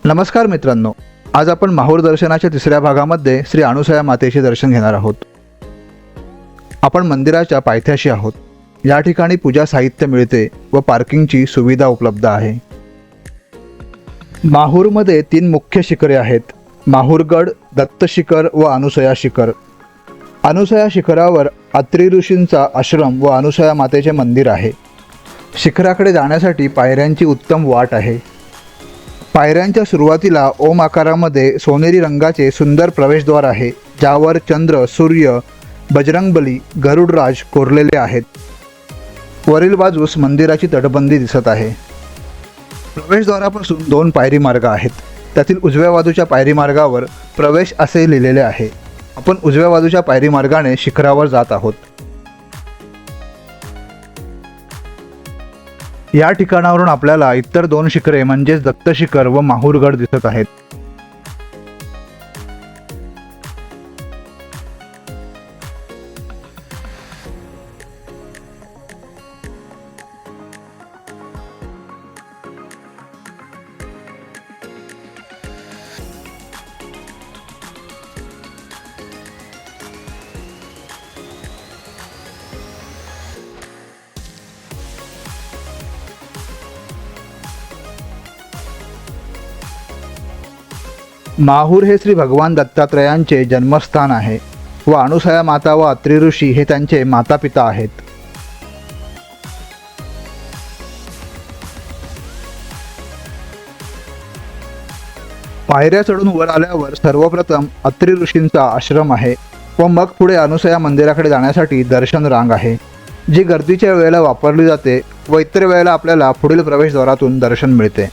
नमस्कार मित्रांनो, आज आपण माहूर दर्शनाच्या तिसऱ्या भागामध्ये श्री अणुसया मातेचे दर्शन घेणार आहोत। आपण मंदिराच्या पायथ्याशी आहोत। या ठिकाणी पूजा साहित्य मिळते व पार्किंगची सुविधा उपलब्ध आहे। माहूरमध्ये 3 मुख्य शिखरे आहेत, माहूरगड, दत्त शिखर व अणुसया शिखर। अणुसया शिखरावर अत्री ऋषींचा आश्रम व अणुसया मातेचे मंदिर आहे। शिखराकडे जाण्यासाठी पायऱ्यांची उत्तम वाट आहे। पायऱ्यांच्या सुरुवातीला ओम आकारामध्ये सोनेरी रंगाचे सुंदर प्रवेशद्वार आहे, ज्यावर चंद्र, सूर्य, बजरंगबली, गरुडराज कोरलेले आहेत। वरील बाजूस मंदिराची तटबंदी दिसत आहे। प्रवेशद्वारापासून 2 पायरी मार्ग आहेत। त्यातील उजव्या बाजूच्या पायरी मार्गावर प्रवेश असे लिहिलेले आहे। आपण उजव्या बाजूच्या पायरी मार्गाने शिखरावर जात आहोत। या ठिकाणावरून आपल्याला इतर 2 शिखरे म्हणजेच दत्त शिखर व माहूरगड दिसत आहेत। माहूर हे श्री भगवान दत्तात्रयांचे जन्मस्थान आहे व अणुसया माता व अत्री ऋषी हे त्यांचे माता पिता आहेत। पायऱ्या चढून वर आल्यावर सर्वप्रथम अत्री ऋषींचा आश्रम आहे व मग पुढे अणुसया मंदिराकडे जाण्यासाठी दर्शन रांग आहे, जी गर्दीच्या वेळेला वापरली जाते व इतर वेळेला आपल्याला पुढील प्रवेशद्वारातून दर्शन मिळते।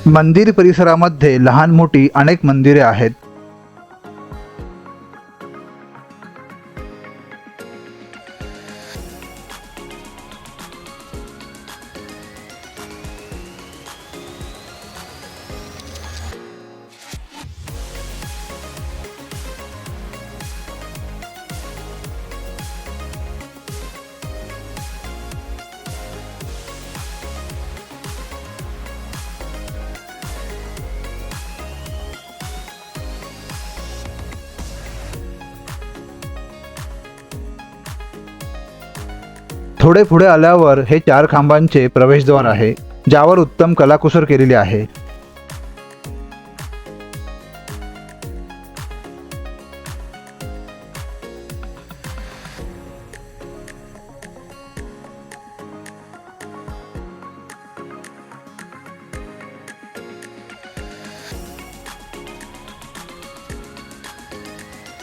मंदिर परिसरामध्ये लहान मोठी अनेक मंदिरे आहेत। थोडे पुढे आल्यावर हे 4 खांबांचे प्रवेशद्वार आहे, ज्यावर उत्तम कलाकुसर केलेली आहे।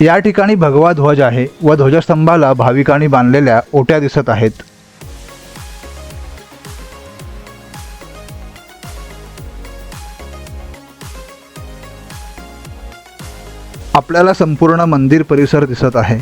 या ठिकाणी भगवा ध्वज आहे व ध्वजस्तंभाला भाविकांनी बांधलेल्या ओट्या दिसत आहेत। आपल्याला संपूर्ण मंदिर परिसर दिसत आहे।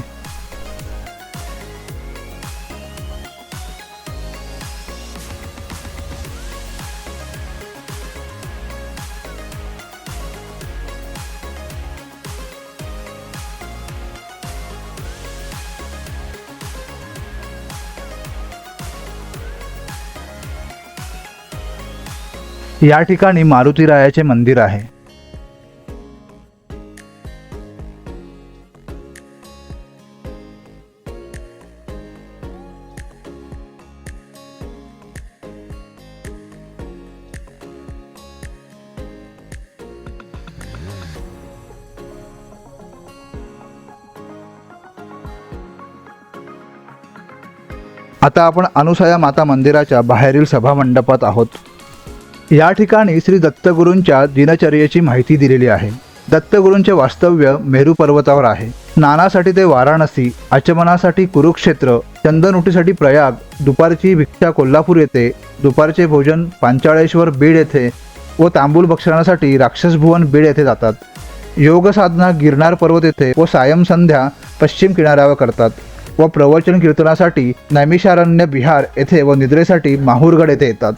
या ठिकाणी मारुतीरायाचे मंदिर आहे। आता आपण अणुसया माता मंदिराच्या बाहेरील सभा मंडपात आहोत। या ठिकाणी श्री दत्तगुरूंच्या दिनचर्येची माहिती दिलेली आहे। दत्तगुरूंचे वास्तव्य मेरू पर्वतावर आहे। स्नानासाठी ते वाराणसी, आचमनासाठी कुरुक्षेत्र, चंदनउटीसाठी प्रयाग, दुपारची भिक्षा कोल्हापूर येथे, दुपारचे भोजन पांचाळेश्वर बीड येथे व तांबूल भक्षणासाठी राक्षसभुवन बीड येथे जातात। योग साधना गिरनार पर्वत येथे व सायं संध्या पश्चिम किनाऱ्यावर करतात व प्रवचन कीर्तनासाठी नैमिषारण्य बिहार येथे व निद्रेसाठी माहूरगड येथे येतात।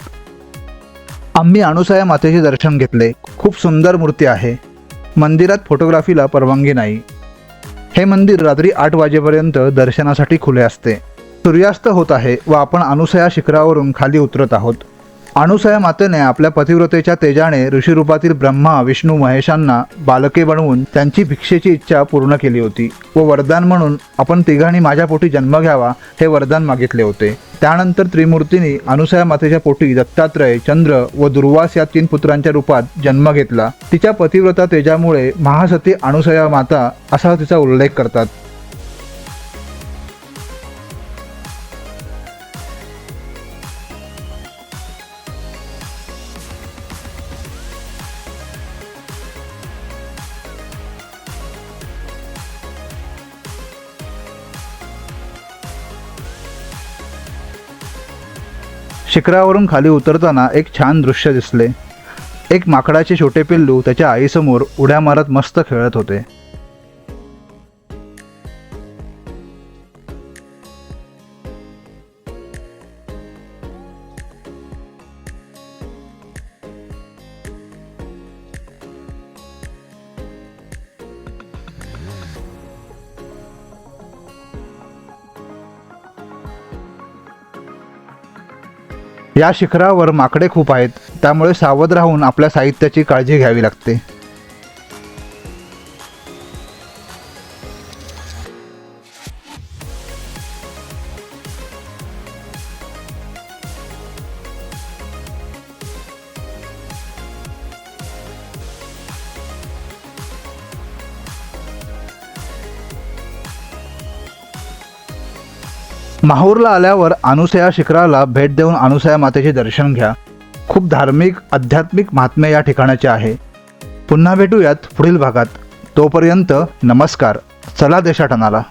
आम्ही अनुसया मातेचे दर्शन घेतले. खूप सुंदर मूर्ती आहे. मंदिरात फोटोग्राफीला परवानगी नाही. हे मंदिर रात्री 8 वाजेपर्यंत दर्शनासाठी खुले असते. सूर्यास्त होत आहे व आपण अनुसया शिखरावरून खाली उतरत आहोत. अनुसया मातेने आपल्या पतिव्रतेच्या तेजाने ऋषीरूपातील ब्रह्मा विष्णू महेशांना बालके बनवून त्यांची भिक्षेची इच्छा पूर्ण केली होती व वरदान म्हणून आपण तिघांनी माझ्या पोटी जन्म घ्यावा हे वरदान मागितले होते. त्यानंतर त्रिमूर्तींनी अनुसया मातेच्या पोटी दत्तात्रय, चंद्र व दुर्वास या 3 पुत्रांच्या रूपात जन्म घेतला. तिच्या पतिव्रता तेजामुळे महासती अनुसया माता असा तिचा उल्लेख करतात. शिखरावरून खाली उतरताना एक छान दृश्य दिसले. एक माकडाचे छोटे पिल्लू त्याच्या आईसमोर उड्या मारत मस्त खेळत होते. या शिखरावर माकडे खूप आहेत, त्यामुळे सावध राहून आपल्या साहित्याची काळजी घ्यावी लागते. माहूरला आल्यावर अनुसया शिखराला भेट देऊन अनुसया मातेचे दर्शन घ्या. खूप धार्मिक आध्यात्मिक महात्म्य या ठिकाणाचे आहे. पुन्हा भेटूयात पुढील भागात. तोपर्यंत नमस्कार. चला देशाटनाला.